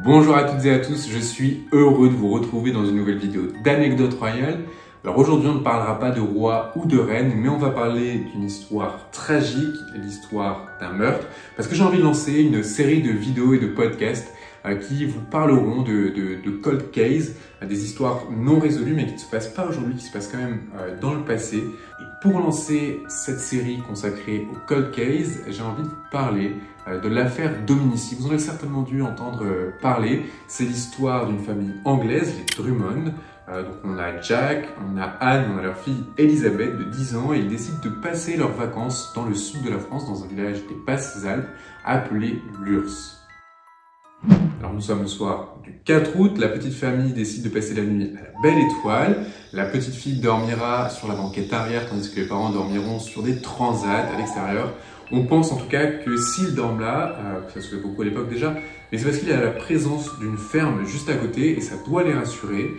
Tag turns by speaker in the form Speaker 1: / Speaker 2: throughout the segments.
Speaker 1: Bonjour à toutes et à tous, je suis heureux de vous retrouver dans une nouvelle vidéo d'Anecdotes Royales. Alors aujourd'hui on ne parlera pas de roi ou de reine, mais on va parler d'une histoire tragique, l'histoire d'un meurtre, parce que j'ai envie de lancer une série de vidéos et de podcasts qui vous parleront de cold case, des histoires non résolues mais qui ne se passent pas aujourd'hui, qui se passent quand même dans le passé. Et pour lancer cette série consacrée au cold case, j'ai envie de vous parler de l'affaire Dominici. Vous en avez certainement dû entendre parler. C'est l'histoire d'une famille anglaise, les Drummond. Donc on a Jack, on a Anne, on a leur fille Elisabeth de 10 ans et ils décident de passer leurs vacances dans le sud de la France, dans un village des Basses-Alpes appelé Lurs. Alors nous sommes le soir du 4 août, la petite famille décide de passer la nuit à la Belle Étoile. La petite fille dormira sur la banquette arrière tandis que les parents dormiront sur des transats à l'extérieur. On pense en tout cas que s'il dorment là, ça se fait beaucoup à l'époque déjà, mais c'est parce qu'il y a la présence d'une ferme juste à côté et ça doit les rassurer.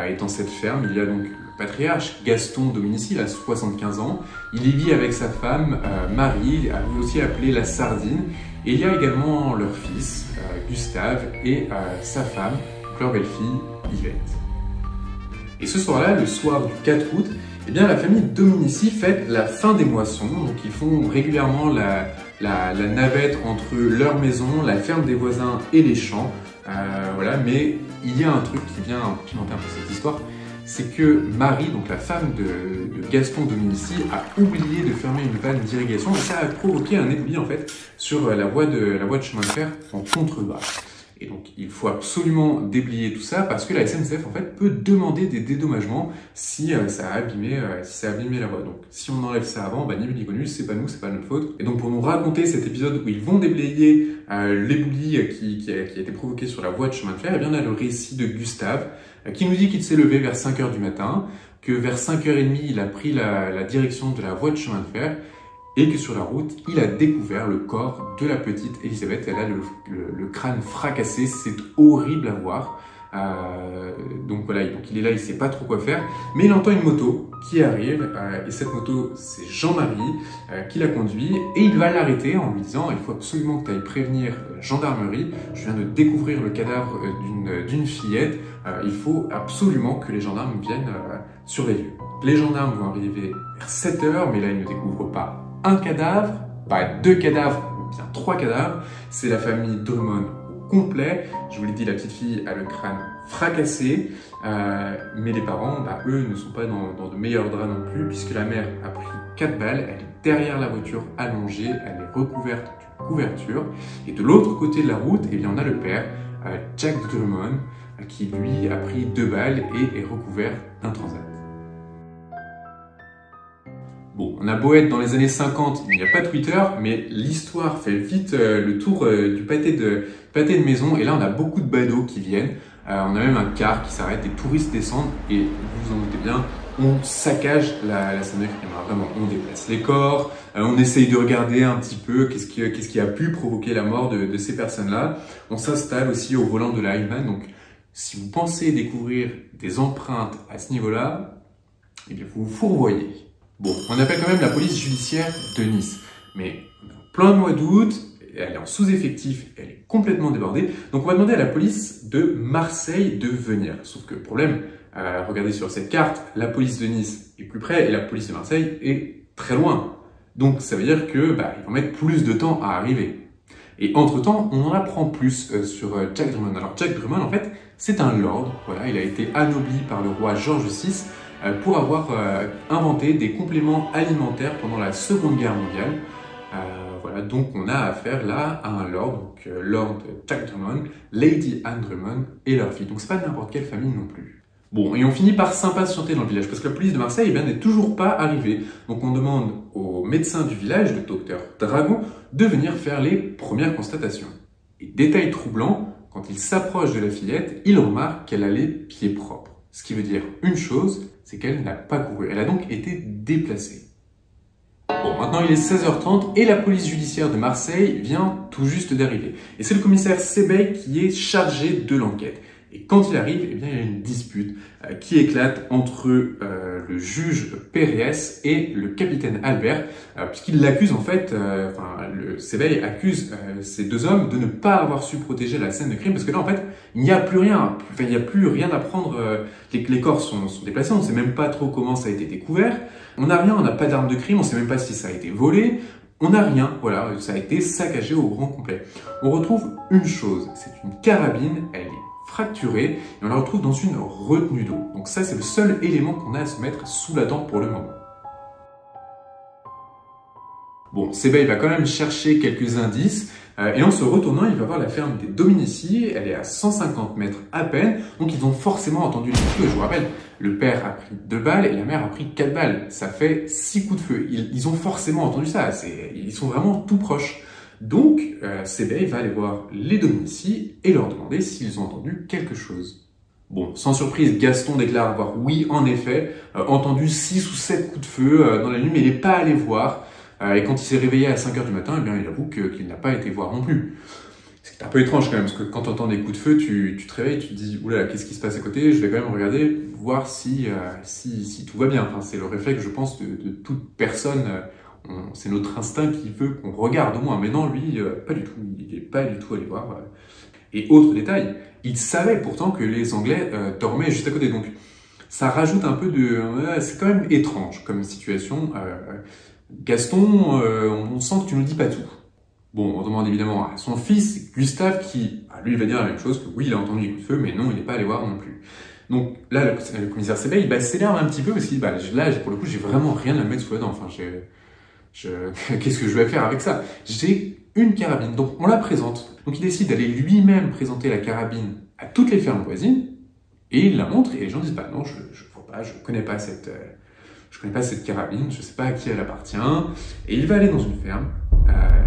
Speaker 1: Et dans cette ferme, il y a donc le patriarche Gaston Dominici, il a 75 ans. Il y vit avec sa femme Marie, aussi appelée la Sardine. Et il y a également leur fils, Gustave, et sa femme, leur belle-fille, Yvette. Et ce soir-là, le soir du 4 août, eh bien, la famille Dominici fête la fin des moissons. Donc ils font régulièrement la navette entre leur maison, la ferme des voisins et les champs. Voilà, mais il y a un truc qui vient pimenter un peu cette histoire, c'est que Marie, donc la femme de Gaston Dominici, a oublié de fermer une vanne d'irrigation et ça a provoqué un éboulis en fait sur la voie de chemin de fer en contrebas. Et donc il faut absolument déblayer tout ça parce que la SNCF en fait peut demander des dédommagements si ça a abîmé la voie. Donc si on enlève ça avant, ni vu ni connu, c'est pas nous, c'est pas notre faute. Et donc pour nous raconter cet épisode où ils vont déblayer l'éboulis qui a été provoqué sur la voie de chemin de fer, et bien on a le récit de Gustave qui nous dit qu'il s'est levé vers 5 h du matin, que vers 5 h 30 il a pris la direction de la voie de chemin de fer et que sur la route, il a découvert le corps de la petite Elisabeth. Elle a le crâne fracassé, c'est horrible à voir. Donc voilà, donc il est là, il ne sait pas trop quoi faire, mais il entend une moto qui arrive, et cette moto, c'est Jean-Marie qui la conduit, et il va l'arrêter en lui disant « Il faut absolument que tu ailles prévenir la gendarmerie, je viens de découvrir le cadavre d'une fillette, il faut absolument que les gendarmes viennent sur les lieux. » Les gendarmes vont arriver vers 7 h, mais là, ils ne découvrent pas un cadavre, pas 2 cadavres, mais bien 3 cadavres. C'est la famille Drummond au complet. Je vous l'ai dit, la petite fille a le crâne fracassé, mais les parents, eux, ne sont pas dans de meilleurs draps non plus, puisque la mère a pris 4 balles, elle est derrière la voiture allongée, elle est recouverte d'une couverture. Et de l'autre côté de la route, eh bien, on a le père, Jack Drummond, qui lui a pris 2 balles et est recouvert d'un transat. Bon, on a beau être dans les années 50, il n'y a pas Twitter, mais l'histoire fait vite le tour du pâté de maison. Et là, on a beaucoup de badauds qui viennent. On a même un car qui s'arrête, des touristes descendent. Et vous vous en doutez bien, on saccage la scène de crime. Vraiment, on déplace les corps, on essaye de regarder un petit peu qu'est-ce qui a pu provoquer la mort de ces personnes-là. On s'installe aussi au volant de la Hilman. Donc, si vous pensez découvrir des empreintes à ce niveau-là, eh bien, vous vous fourvoyez. Bon, on appelle quand même la police judiciaire de Nice, mais plein mois d'août, elle est en sous-effectif, elle est complètement débordée, donc on va demander à la police de Marseille de venir. Sauf que le problème, regardez sur cette carte, la police de Nice est plus près et la police de Marseille est très loin. Donc ça veut dire que ils vont mettre plus de temps à arriver. Et entre-temps, on en apprend plus sur Jack Drummond. Alors Jack Drummond, en fait, c'est un lord, voilà, il a été anobli par le roi George VI, pour avoir inventé des compléments alimentaires pendant la Seconde Guerre mondiale. Voilà, donc on a affaire là à un lord, donc Lord Jack Drummond, Lady Anne Drummond et leur fille. Donc c'est pas n'importe quelle famille non plus. Bon, et on finit par s'impatienter dans le village parce que la police de Marseille n'est toujours pas arrivée. Donc on demande au médecin du village, le docteur Dragon, de venir faire les premières constatations. Et détail troublant, quand il s'approche de la fillette, il remarque qu'elle a les pieds propres. Ce qui veut dire une chose, c'est qu'elle n'a pas couru. Elle a donc été déplacée. Bon, maintenant il est 16 h 30 et la police judiciaire de Marseille vient tout juste d'arriver. Et c'est le commissaire Sebeil qui est chargé de l'enquête. Et quand il arrive, eh bien, il y a une dispute qui éclate entre le juge Pérez et le capitaine Albert, puisqu'il l'accuse en fait, Sebeil accuse ces deux hommes de ne pas avoir su protéger la scène de crime, parce que là en fait, il n'y a plus rien, il n'y a plus rien à prendre, les corps sont déplacés, on ne sait même pas trop comment ça a été découvert, on n'a rien, on n'a pas d'arme de crime, on ne sait même pas si ça a été volé, on n'a rien, voilà, ça a été saccagé au grand complet. On retrouve une chose, c'est une carabine, elle est fracturée, et on la retrouve dans une retenue d'eau. Donc ça, c'est le seul élément qu'on a à se mettre sous la dent pour le moment. Bon, Sebeil va quand même chercher quelques indices, et en se retournant, il va voir la ferme des Dominici, elle est à 150 mètres à peine, donc ils ont forcément entendu les coups de feu. Je vous rappelle, le père a pris 2 balles et la mère a pris 4 balles. Ça fait 6 coups de feu. Ils ont forcément entendu ça, ils sont vraiment tout proches. Donc, Sebeil va aller voir les Dominici et leur demander s'ils ont entendu quelque chose. Bon, sans surprise, Gaston déclare avoir, oui, en effet, entendu 6 ou 7 coups de feu dans la nuit, mais il n'est pas allé voir. Et quand il s'est réveillé à 5 h du matin, eh bien, il avoue qu'il n'a pas été voir non plus. C'est un peu étrange quand même, parce que quand tu entends des coups de feu, tu te réveilles, tu te dis « Oula, qu'est-ce qui se passe à côté ?» Je vais quand même regarder, voir si tout va bien. Enfin, c'est le réflexe, je pense, de toute personne. C'est notre instinct qui veut qu'on regarde au moins. Mais non, lui, pas du tout. Il n'est pas du tout allé voir. Et autre détail, il savait pourtant que les Anglais dormaient juste à côté. Donc, ça rajoute un peu de... c'est quand même étrange comme situation. Gaston, on sent que tu nous dis pas tout. Bon, on demande évidemment à son fils, Gustave, qui, lui, va dire la même chose, que oui, il a entendu des coups de feu, mais non, il n'est pas allé voir non plus. Donc là, le commissaire Sebeil, s'énerve un petit peu, parce que là, pour le coup, j'ai vraiment rien à mettre sous la dent. Enfin, qu'est-ce que je vais faire avec ça? J'ai une carabine, donc on la présente. Donc il décide d'aller lui-même présenter la carabine à toutes les fermes voisines, et il la montre, et les gens disent, bah non, je vois pas, je connais pas cette carabine, je sais pas à qui elle appartient. Et il va aller dans une ferme,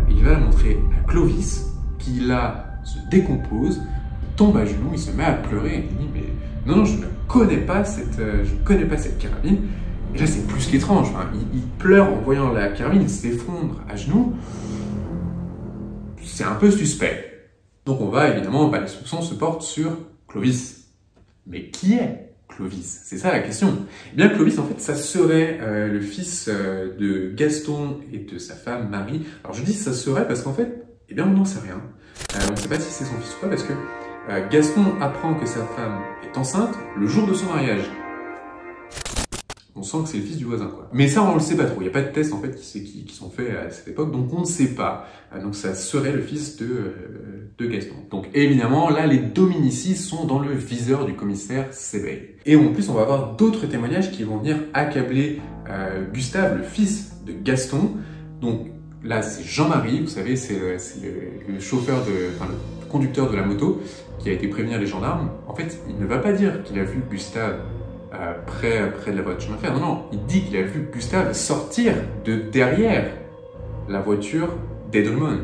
Speaker 1: il va la montrer à Clovis, qui là se décompose, tombe à genoux, il se met à pleurer, et il dit, mais non, je ne connais pas cette carabine. Et là, c'est plus qu'étrange. Enfin, il pleure en voyant la carabine, il s'effondre à genoux. C'est un peu suspect. Donc on va évidemment, les soupçons se portent sur Clovis. Mais qui est Clovis? C'est ça la question. Eh bien, Clovis, en fait, ça serait le fils de Gaston et de sa femme Marie. Alors je dis ça serait parce qu'en fait, eh bien, on n'en sait rien. On ne sait pas si c'est son fils ou pas parce que Gaston apprend que sa femme est enceinte le jour de son mariage. On sent que c'est le fils du voisin, quoi. Mais ça, on ne le sait pas trop. Il n'y a pas de tests, en fait, qui sont faits à cette époque, donc on ne sait pas. Donc ça serait le fils de Gaston. Donc évidemment, là, les Dominici sont dans le viseur du commissaire Sebeil. Et en plus, on va avoir d'autres témoignages qui vont venir accabler Gustave, le fils de Gaston. Donc là, c'est Jean-Marie, vous savez, c'est le chauffeur, le conducteur de la moto qui a été prévenir les gendarmes. En fait, il ne va pas dire qu'il a vu Gustave près de la voie de chemin de fer. Non, il dit qu'il a vu Gustave sortir de derrière la voiture d'Edelman.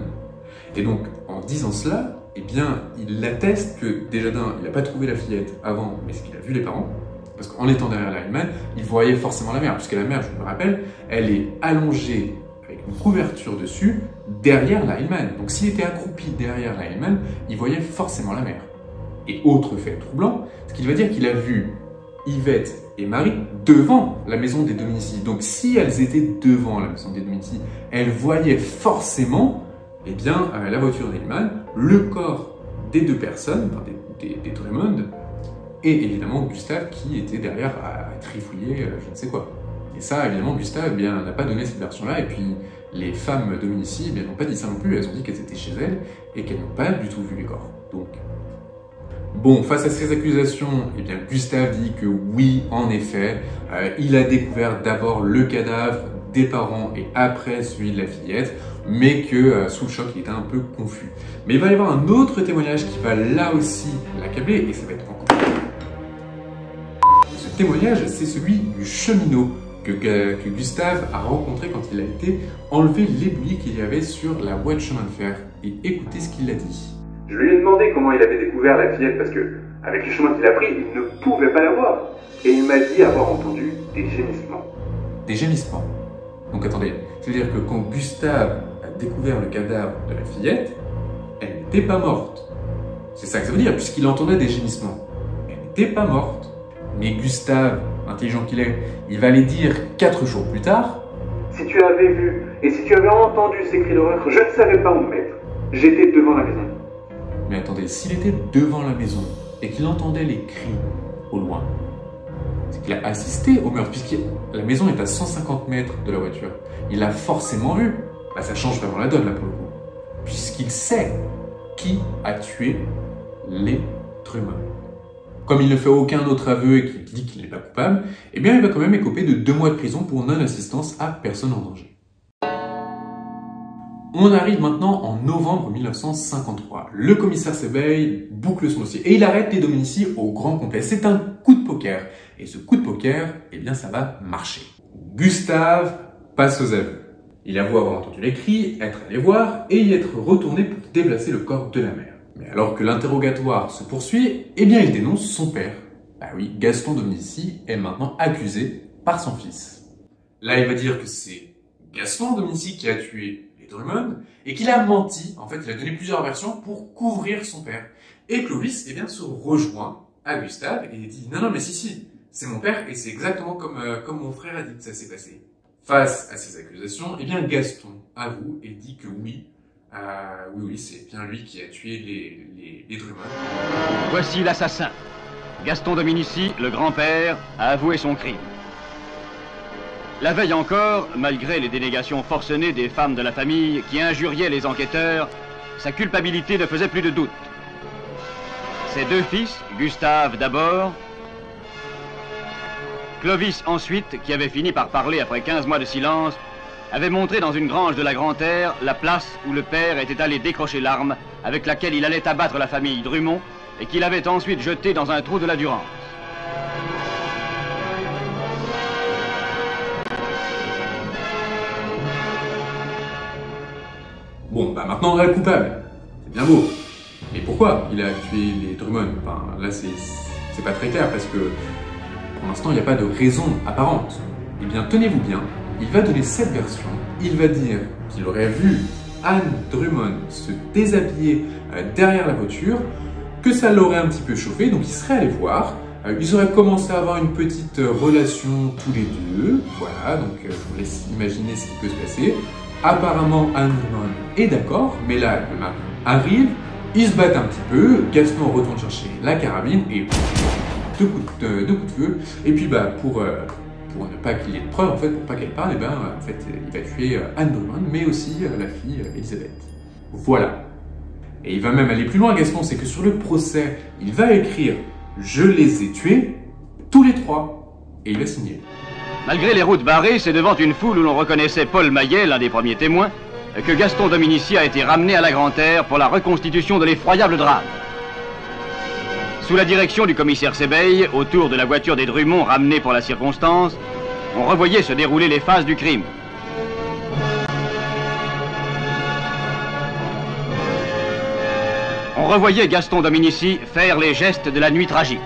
Speaker 1: Et donc, en disant cela, eh bien, il atteste que, déjà d'un, il n'a pas trouvé la fillette avant, mais c'est qu'il a vu les parents. Parce qu'en étant derrière la Hillman, il voyait forcément la mère, puisque la mère, je me rappelle, elle est allongée avec une couverture dessus, derrière la Hillman. Donc s'il était accroupi derrière la Hillman, il voyait forcément la mère. Et autre fait troublant, ce qu'il va dire qu'il a vu Yvette et Marie devant la maison des Dominici. Donc si elles étaient devant la maison des Dominici, elles voyaient forcément la voiture d'Hillman, le corps des deux personnes, des Drummond, et évidemment Gustave qui était derrière à trifouiller je ne sais quoi. Et ça, évidemment, Gustave n'a pas donné cette version-là, et puis les femmes Dominici n'ont pas dit ça non plus, elles ont dit qu'elles étaient chez elles et qu'elles n'ont pas du tout vu les corps. Donc, bon, face à ces accusations, Gustave dit que oui, en effet, il a découvert d'abord le cadavre des parents et après celui de la fillette, mais que sous le choc, il était un peu confus. Mais il va y avoir un autre témoignage qui va là aussi l'accabler, et ça va être encore plus. Ce témoignage, c'est celui du cheminot que Gustave a rencontré quand il a été enlever l'éboulis qu'il y avait sur la voie de chemin de fer. Et écoutez ce qu'il a dit.
Speaker 2: Je lui ai demandé comment il avait découvert la fillette parce que, avec le chemin qu'il a pris, il ne pouvait pas la voir. Et il m'a dit avoir entendu des gémissements.
Speaker 1: Des gémissements. Donc attendez, c'est-à-dire que quand Gustave a découvert le cadavre de la fillette, elle n'était pas morte. C'est ça que ça veut dire, puisqu'il entendait des gémissements. n'était pas morte. Mais Gustave, intelligent qu'il est, il va aller dire 4 jours plus tard:
Speaker 2: Si tu avais vu et si tu avais entendu ces cris d'horreur, je ne savais pas où me mettre. J'étais devant la maison.
Speaker 1: Mais attendez, s'il était devant la maison et qu'il entendait les cris au loin, c'est qu'il a assisté au meurtre, puisque la maison est à 150 mètres de la voiture. Il l'a forcément vu. Bah, ça change vraiment la donne là pour le coup. Puisqu'il sait qui a tué les Drummond. Comme il ne fait aucun autre aveu et qu'il dit qu'il n'est pas coupable, eh bien il va quand même écoper de 2 mois de prison pour non-assistance à personne en danger. On arrive maintenant en novembre 1953. Le commissaire Sebeil boucle son dossier et il arrête les Dominici au grand complet. C'est un coup de poker. Et ce coup de poker, eh bien ça va marcher. Gustave passe aux aveux. Il avoue avoir entendu les cris, être allé voir et y être retourné pour déplacer le corps de la mère. Mais alors que l'interrogatoire se poursuit, eh bien il dénonce son père. Bah oui, Gaston Dominici est maintenant accusé par son fils. Là, il va dire que c'est Gaston Dominici qui a tué les Drummond et qu'il a menti. En fait, il a donné plusieurs versions pour couvrir son père. Et Clovis, eh bien, se rejoint à Gustave et dit « Non, mais si, c'est mon père et c'est exactement comme mon frère a dit que ça s'est passé. » Face à ces accusations, eh bien, Gaston avoue et dit que oui, c'est bien lui qui a tué les Drummond.
Speaker 3: Voici l'assassin. Gaston Dominici, le grand-père, a avoué son crime. La veille encore, malgré les dénégations forcenées des femmes de la famille qui injuriaient les enquêteurs, sa culpabilité ne faisait plus de doute. Ses 2 fils, Gustave d'abord, Clovis ensuite, qui avait fini par parler après 15 mois de silence, avait montré dans une grange de la Grand-Terre la place où le père était allé décrocher l'arme avec laquelle il allait abattre la famille Drummond et qu'il avait ensuite jetée dans un trou de la Durance.
Speaker 1: Bon, bah maintenant on a le coupable. C'est bien beau. Mais pourquoi il a tué les Drummond? Enfin, là c'est pas très clair parce que pour l'instant il n'y a pas de raison apparente. Eh bien, tenez-vous bien, il va donner cette version. Il va dire qu'il aurait vu Anne Drummond se déshabiller derrière la voiture, que ça l'aurait un petit peu chauffé, donc il serait allé voir. Ils auraient commencé à avoir une petite relation tous les deux. Voilà, donc je vous laisse imaginer ce qui peut se passer. Apparemment, Anne Drummond est d'accord, mais là, le mari arrive, ils se battent un petit peu, Gaston retourne chercher la carabine et 2 coups de feu. Et puis, pour ne pas qu'il y ait de preuves, en fait, pour pas qu'elle parle, en fait, il va tuer Anne Drummond, mais aussi la fille Elisabeth. Voilà. Et il va même aller plus loin, Gaston, c'est que sur le procès, il va écrire « Je les ai tués, tous les 3 », et il va signer.
Speaker 3: Malgré les routes barrées, c'est devant une foule où l'on reconnaissait Paul Maillet, l'un des premiers témoins, que Gaston Dominici a été ramené à la Grand-Terre pour la reconstitution de l'effroyable drame. Sous la direction du commissaire Sebeil, autour de la voiture des Drummond ramenée pour la circonstance, on revoyait se dérouler les phases du crime. On revoyait Gaston Dominici faire les gestes de la nuit tragique.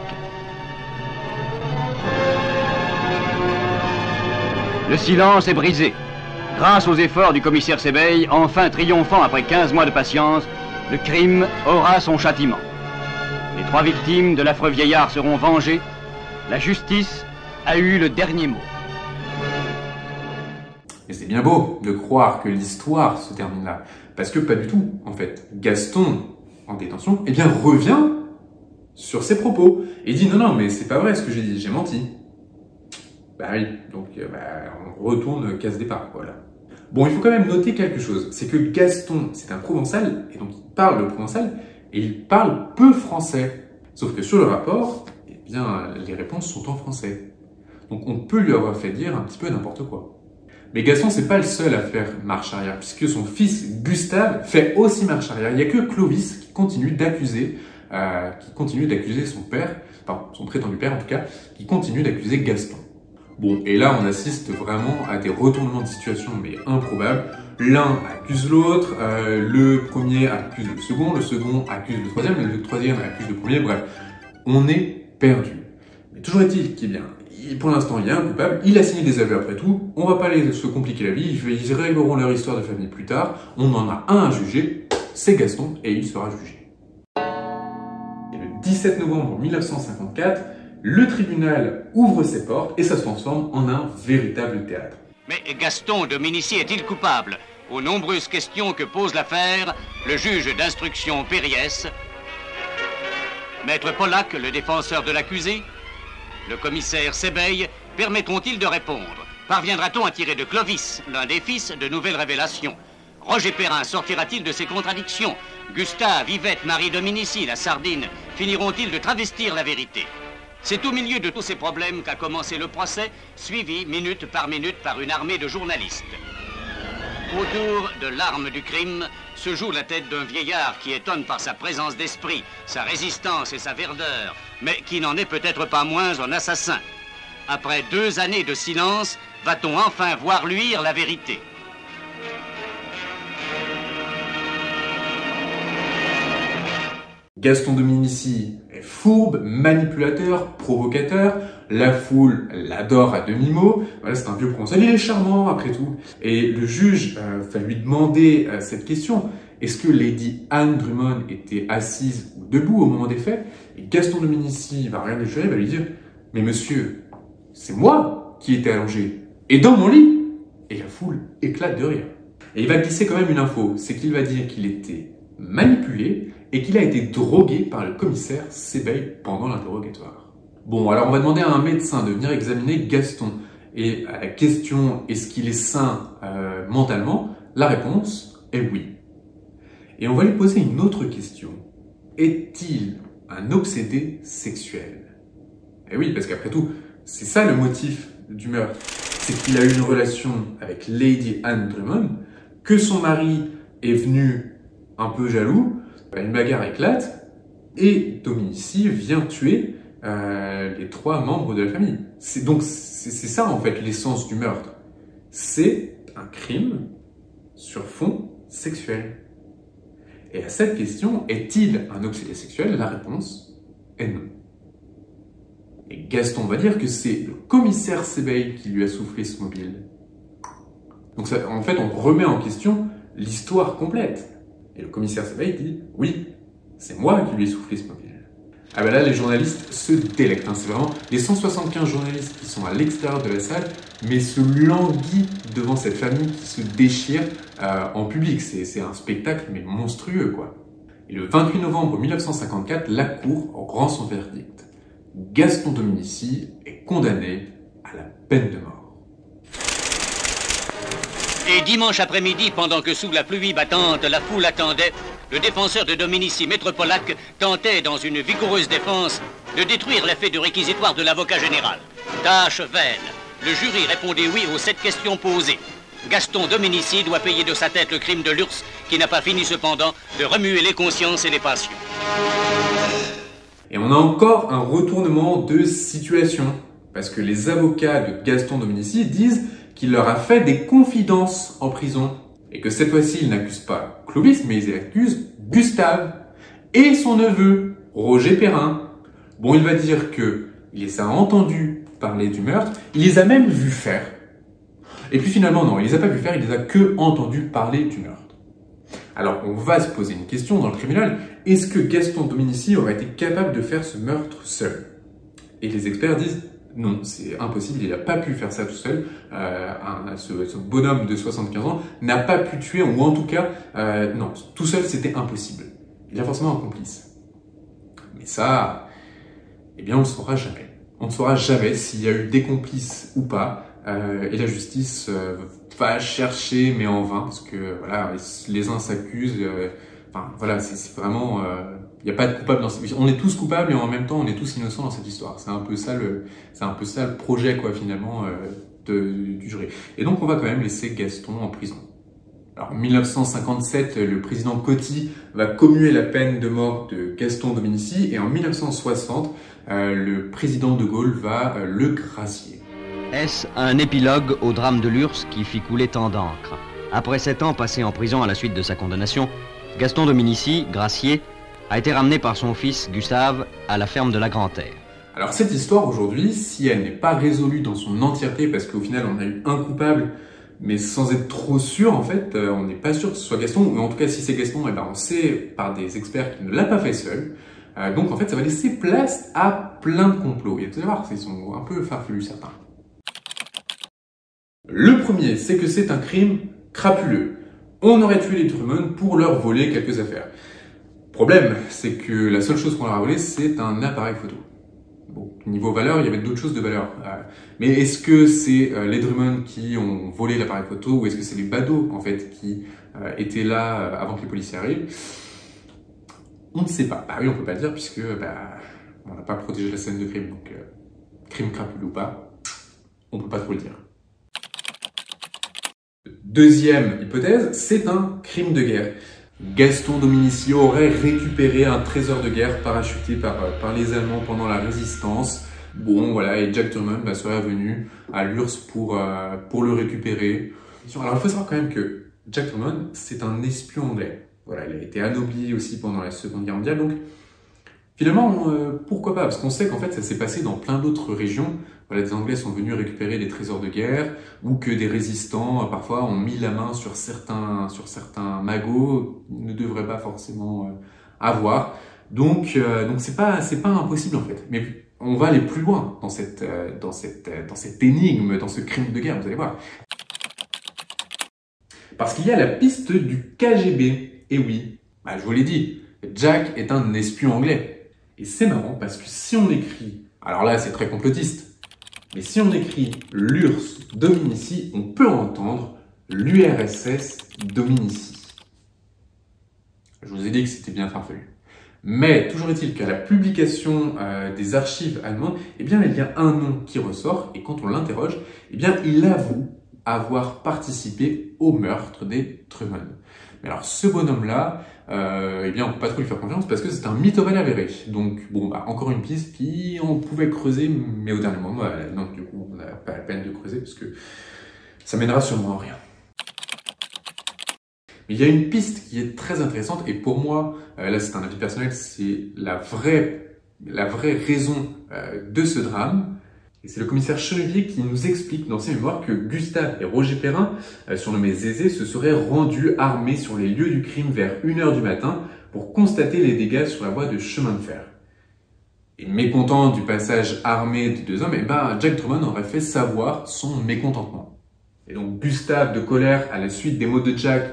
Speaker 3: Le silence est brisé. Grâce aux efforts du commissaire Sebeil, enfin triomphant après 15 mois de patience, le crime aura son châtiment. Les 3 victimes de l'affreux vieillard seront vengées. La justice a eu le dernier mot.
Speaker 1: Et c'est bien beau de croire que l'histoire se termine là. Parce que pas du tout, en fait. Gaston, en détention, eh bien, revient sur ses propos. Et dit non, mais c'est pas vrai ce que j'ai dit, j'ai menti. Bah oui, donc on retourne case départ, voilà. Bon, il faut quand même noter quelque chose, c'est que Gaston, c'est un provençal, et donc il parle le provençal, et il parle peu français. Sauf que sur le rapport, eh bien, les réponses sont en français. Donc on peut lui avoir fait dire un petit peu n'importe quoi. Mais Gaston, c'est pas le seul à faire marche arrière, puisque son fils Gustave fait aussi marche arrière. Il n'y a que Clovis qui continue d'accuser son père, enfin son prétendu père en tout cas, qui continue d'accuser Gaston. Bon, et là, on assiste vraiment à des retournements de situation, mais improbables. L'un accuse l'autre, le premier accuse le second accuse le troisième, et le troisième accuse le premier, bref. On est perdu. Mais toujours est-il qu'il est bien. Pour l'instant, il y a un coupable, il a signé des aveux après tout, on va pas se compliquer la vie, ils régleront leur histoire de famille plus tard, on en a un à juger, c'est Gaston, et il sera jugé. Et le 17 novembre 1954, le tribunal ouvre ses portes et ça se transforme en un véritable théâtre.
Speaker 3: Mais Gaston Dominici est-il coupable? Aux nombreuses questions que pose l'affaire, le juge d'instruction Périès, Maître Pollack, le défenseur de l'accusé, le commissaire Sébeil, permettront-ils de répondre? Parviendra-t-on à tirer de Clovis, l'un des fils, de nouvelles révélations? Roger Perrin sortira-t-il de ses contradictions? Gustave, Yvette, Marie Dominici, la sardine, finiront-ils de travestir la vérité? C'est au milieu de tous ces problèmes qu'a commencé le procès, suivi minute par une armée de journalistes. Autour de l'arme du crime se joue la tête d'un vieillard qui étonne par sa présence d'esprit, sa résistance et sa verdeur, mais qui n'en est peut-être pas moins un assassin. Après 2 années de silence, va-t-on enfin voir luire la vérité?
Speaker 1: Gaston Dominici est fourbe, manipulateur, provocateur. La foule l'adore à demi-mot. Voilà, c'est un vieux conseil, il est charmant après tout. Et le juge va lui demander cette question. Est-ce que Lady Anne Drummond était assise ou debout au moment des faits? Et Gaston Dominici va regarder le jury et va lui dire « Mais monsieur, c'est moi qui étais allongé et dans mon lit !» Et la foule éclate de rire. Et il va glisser quand même une info, c'est qu'il va dire qu'il était manipulé et qu'il a été drogué par le commissaire Sébeil pendant l'interrogatoire. Bon, alors on va demander à un médecin de venir examiner Gaston. Et à la question « Est-ce qu'il est sain mentalement ?», la réponse est oui. Et on va lui poser une autre question. Est-il un obsédé sexuel? Et oui, parce qu'après tout, c'est ça le motif du meurtre. C'est qu'il a eu une relation avec Lady Anne Drummond, que son mari est venu un peu jaloux, une bagarre éclate, et Dominici vient tuer les 3 membres de la famille. C'est ça en fait l'essence du meurtre. C'est un crime sur fond sexuel. Et à cette question, est-il un obsédé sexuel? La réponse est non. Et Gaston va dire que c'est le commissaire Sébeil qui lui a soufflé ce mobile. Donc ça, en fait, on remet en question l'histoire complète. Et le commissaire Sébeil dit « Oui, c'est moi qui lui ai soufflé ce mobile. » Ah ben là, les journalistes se délectent. C'est vraiment les 175 journalistes qui sont à l'extérieur de la salle, mais se languissent devant cette famille qui se déchire en public. C'est un spectacle, mais monstrueux, quoi. Et le 28 novembre 1954, la Cour rend son verdict. Gaston Dominici est condamné à la peine de mort.
Speaker 3: Et dimanche après-midi, pendant que sous la pluie battante, la foule attendait, le défenseur de Dominici, Maître Pollack, tentait, dans une vigoureuse défense, de détruire l'effet du réquisitoire de l'avocat général. Tâche vaine. Le jury répondait oui aux 7 questions posées. Gaston Dominici doit payer de sa tête le crime de l'URSS, qui n'a pas fini cependant de remuer les consciences et les passions.
Speaker 1: Et on a encore un retournement de situation, parce que les avocats de Gaston Dominici disent qu'il leur a fait des confidences en prison, et que cette fois-ci, il n'accuse pas Clovis, mais il accuse Gustave, et son neveu, Roger Perrin. Bon, il va dire que il les a entendus parler du meurtre, il les a même vus faire. Et puis finalement, non, il les a pas vus faire, il les a que entendus parler du meurtre. Alors, on va se poser une question dans le tribunal. Est-ce que Gaston Dominici aurait été capable de faire ce meurtre seul? Et les experts disent non, c'est impossible, il n'a pas pu faire ça tout seul. Ce bonhomme de 75 ans n'a pas pu tuer, ou en tout cas, non, tout seul c'était impossible. Il a forcément un complice. Mais ça, eh bien on ne le saura jamais. On ne saura jamais s'il y a eu des complices ou pas. Et la justice va chercher, mais en vain, parce que voilà, les uns s'accusent. Enfin voilà, c'est vraiment, il n'y a pas de coupable dans cette histoire. On est tous coupables et en même temps on est tous innocents dans cette histoire. C'est un peu ça le projet quoi finalement du jury. Et donc on va quand même laisser Gaston en prison. Alors en 1957, le président Coty va commuer la peine de mort de Gaston Dominici et en 1960, le président de Gaulle va le gracier.
Speaker 4: Est-ce un épilogue au drame de l'URSS qui fit couler tant d'encre? Après 7 ans passés en prison à la suite de sa condamnation, Gaston Dominici, gracié, a été ramené par son fils Gustave à la ferme de la Grand-Terre.
Speaker 1: Alors cette histoire aujourd'hui, si elle n'est pas résolue dans son entièreté, parce qu'au final on a eu un coupable, mais sans être trop sûr en fait, on n'est pas sûr que ce soit Gaston, ou en tout cas si c'est Gaston, eh ben, on sait par des experts qu'il ne l'a pas fait seul. Donc en fait, ça va laisser place à plein de complots. Et vous allez voir, ils sont un peu farfelus certains. Le premier, c'est que c'est un crime crapuleux. On aurait tué les Drummond pour leur voler quelques affaires. Problème, c'est que la seule chose qu'on leur a volé, c'est un appareil photo. Bon, niveau valeur, il y avait d'autres choses de valeur. Mais est-ce que c'est les Drummond qui ont volé l'appareil photo ou est-ce que c'est les badauds en fait qui étaient là avant que les policiers arrivent? On ne sait pas. Bah oui, on peut pas le dire puisque on n'a pas protégé la scène de crime. Donc, crime crapuleux ou pas, on peut pas trop le dire. Deuxième hypothèse, c'est un crime de guerre. Gaston Dominici aurait récupéré un trésor de guerre parachuté par les Allemands pendant la Résistance. Bon, voilà, et Jack Drummond serait venu à l'URSS pour le récupérer. Alors, il faut savoir quand même que Jack Drummond, c'est un espion anglais. Voilà, il a été anobli aussi pendant la Seconde Guerre mondiale, donc finalement, pourquoi pas? Parce qu'on sait qu'en fait, ça s'est passé dans plein d'autres régions. Voilà, des Anglais sont venus récupérer des trésors de guerre, ou que des résistants, parfois, ont mis la main sur certains magots qu'ils ne devraient pas forcément avoir. Donc c'est pas impossible en fait. Mais on va aller plus loin dans cette énigme, dans ce crime de guerre, vous allez voir. Parce qu'il y a la piste du KGB. Et oui, je vous l'ai dit, Jack est un espion anglais. Et c'est marrant parce que si on écrit, alors là c'est très complotiste, mais si on écrit l'URSS Dominici, on peut entendre l'URSS Dominici. Je vous ai dit que c'était bien farfelu. Mais toujours est-il qu'à la publication des archives allemandes, eh bien, il y a un nom qui ressort et quand on l'interroge, eh bien, il avoue avoir participé au meurtre des Drummond. Mais alors, ce bonhomme-là, eh bien, on ne peut pas trop lui faire confiance parce que c'est un mythomane avéré. Donc, bon, encore une piste, puis on pouvait creuser, mais au dernier moment, non, du coup, on n'a pas la peine de creuser parce que ça mènera sûrement à rien. Mais il y a une piste qui est très intéressante et pour moi, là c'est un avis personnel, c'est la vraie raison de ce drame. Et c'est le commissaire Chenevier qui nous explique dans ses mémoires que Gustave et Roger Perrin, surnommés Zézé, se seraient rendus armés sur les lieux du crime vers 1 h du matin pour constater les dégâts sur la voie de chemin de fer. Et mécontent du passage armé des deux hommes, Jack Drummond aurait fait savoir son mécontentement. Et donc Gustave, de colère à la suite des mots de Jack,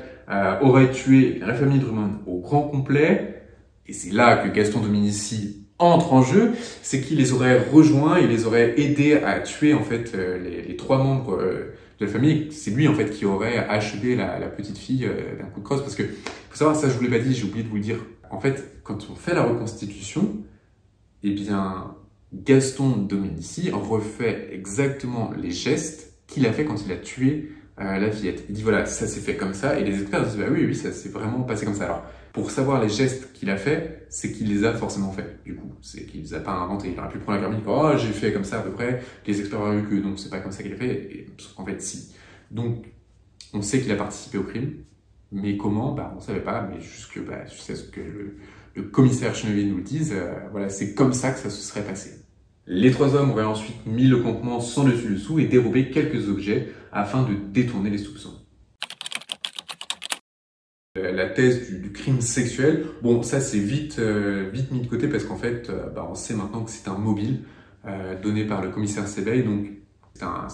Speaker 1: aurait tué la famille Drummond au grand complet. Et c'est là que Gaston Dominici entre en jeu, c'est qu'il les aurait rejoints, il les aurait aidés à tuer en fait les 3 membres de la famille. C'est lui en fait qui aurait achevé la petite fille d'un coup de crosse. Parce que, faut savoir, ça je vous l'ai pas dit, j'ai oublié de vous le dire. En fait, quand on fait la reconstitution, eh bien, Gaston Dominici refait exactement les gestes qu'il a fait quand il a tué la fillette. Il dit voilà, ça s'est fait comme ça, et les experts disent bah oui, ça s'est vraiment passé comme ça. Alors, pour savoir les gestes qu'il a fait, c'est qu'il les a forcément fait. Du coup, c'est qu'il les a pas inventés. Il aurait pu prendre la carbine et dire oh j'ai fait comme ça à peu près. Les experts auraient eu que non, c'est pas comme ça qu'il a fait. Et en fait, si. Donc, on sait qu'il a participé au crime, mais comment? On savait pas. Mais juste que jusqu'à ce que le commissaire Chenevier nous le dise, voilà, c'est comme ça que ça se serait passé. Les 3 hommes auraient ensuite mis le campement sans dessus-dessous et dérobé quelques objets afin de détourner les soupçons. La thèse du crime sexuel, bon ça c'est vite mis de côté parce qu'en fait on sait maintenant que c'est un mobile donné par le commissaire Sebeil, donc c'est un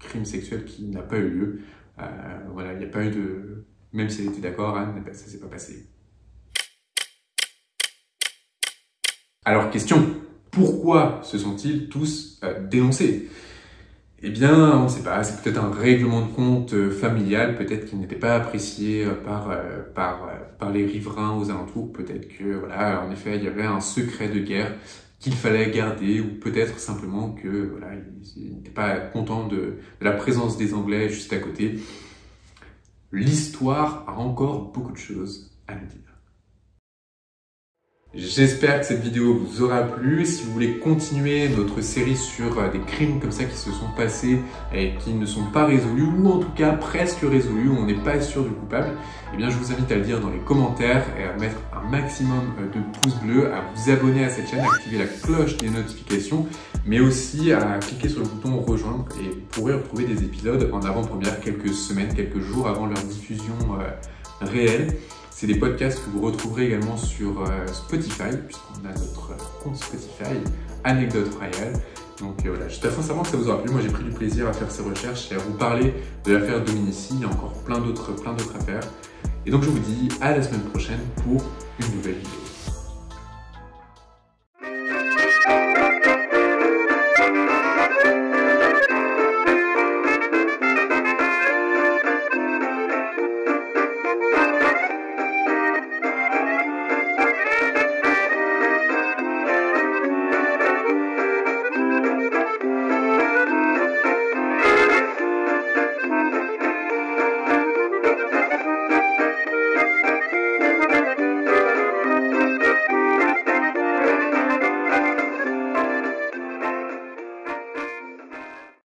Speaker 1: crime sexuel qui n'a pas eu lieu. Voilà, il n'y a pas eu de... Même si elle était d'accord, Anne, ça s'est pas passé. Alors question, pourquoi se sont-ils tous dénoncés? Eh bien, on ne sait pas, c'est peut-être un règlement de compte familial, peut-être qu'il n'était pas apprécié par les riverains aux alentours, peut-être que, voilà, en effet, il y avait un secret de guerre qu'il fallait garder, ou peut-être simplement que, voilà, il n'était pas content de la présence des Anglais juste à côté. L'histoire a encore beaucoup de choses à nous dire. J'espère que cette vidéo vous aura plu. Si vous voulez continuer notre série sur des crimes comme ça qui se sont passés et qui ne sont pas résolus, ou en tout cas presque résolus, où on n'est pas sûr du coupable, eh bien je vous invite à le dire dans les commentaires et à mettre un maximum de pouces bleus, à vous abonner à cette chaîne, à activer la cloche des notifications, mais aussi à cliquer sur le bouton rejoindre et vous pourrez retrouver des épisodes en avant-première quelques semaines, quelques jours avant leur diffusion réelle. C'est des podcasts que vous retrouverez également sur Spotify, puisqu'on a notre compte Spotify, Anecdote Royale. Donc voilà, j'espère sincèrement que ça vous aura plu. Moi, j'ai pris du plaisir à faire ces recherches et à vous parler de l'affaire Dominici. Il y a encore plein d'autres affaires. Et donc, je vous dis à la semaine prochaine pour une nouvelle vidéo.